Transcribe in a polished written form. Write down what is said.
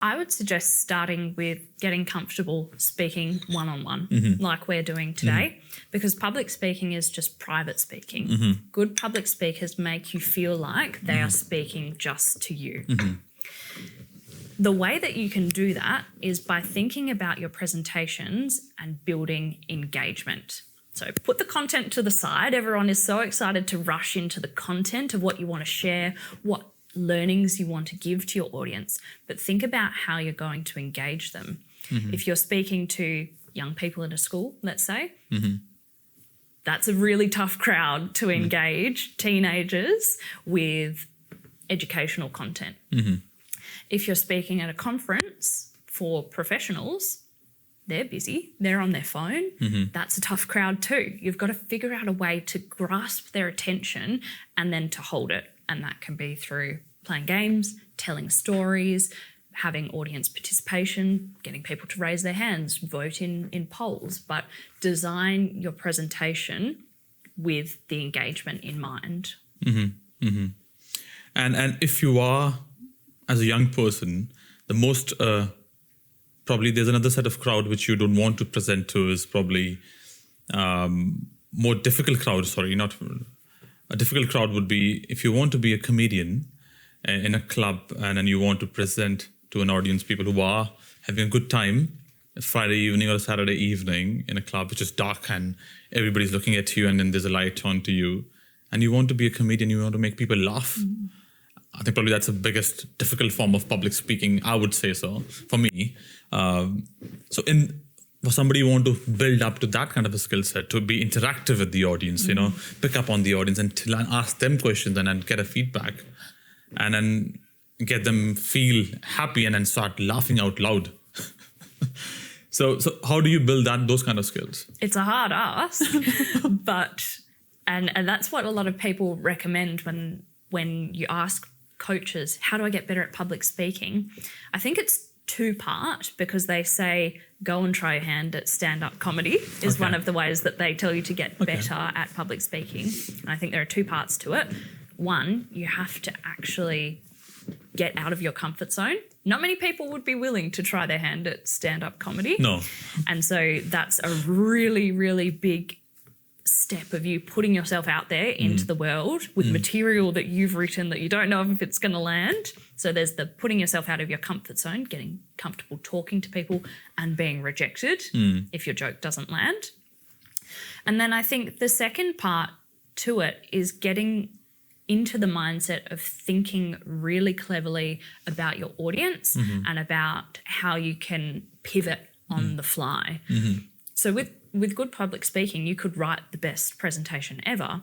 I would suggest starting with getting comfortable speaking one-on-one, like we're doing today, because public speaking is just private speaking. Good public speakers make you feel like they are speaking just to you. The way that you can do that is by thinking about your presentations and building engagement. So put the content to the side. Everyone is so excited to rush into the content of what you want to share, what learnings you want to give to your audience, but think about how you're going to engage them. If you're speaking to young people in a school, let's say, that's a really tough crowd to engage, teenagers, with educational content. If you're speaking at a conference for professionals, they're busy, they're on their phone, that's a tough crowd too. You've got to figure out a way to grasp their attention and then to hold it. And that can be through playing games, telling stories, having audience participation, getting people to raise their hands, vote in polls, but design your presentation with the engagement in mind. And if you are, as a young person, the most, probably there's another set of crowd which you don't want to present to is probably more difficult crowd, A difficult crowd would be if you want to be a comedian in a club and then you want to present to an audience people who are having a good time Friday evening or Saturday evening in a club which is dark and everybody's looking at you and then there's a light on to you and you want to be a comedian, you want to make people laugh. I think probably that's the biggest difficult form of public speaking, I would say so, for me. For somebody who want to build up to that kind of a skill set, to be interactive with the audience, pick up on the audience and ask them questions and then get a feedback and then get them feel happy and then start laughing out loud. So how do you build those kind of skills? It's a hard ask, but and that's what a lot of people recommend when you ask coaches, how do I get better at public speaking? I think it's two-part, because they say go and try your hand at stand-up comedy is one of the ways that they tell you to get better at public speaking. And I think there are two parts to it. One, you have to actually get out of your comfort zone. Not many people would be willing to try their hand at stand-up comedy. No. And so that's a really, really big step of you putting yourself out there into the world with material that you've written that you don't know if it's going to land. So there's the putting yourself out of your comfort zone, getting comfortable talking to people and being rejected if your joke doesn't land. And then I think the second part to it is getting into the mindset of thinking really cleverly about your audience and about how you can pivot on the fly. So with good public speaking, you could write the best presentation ever,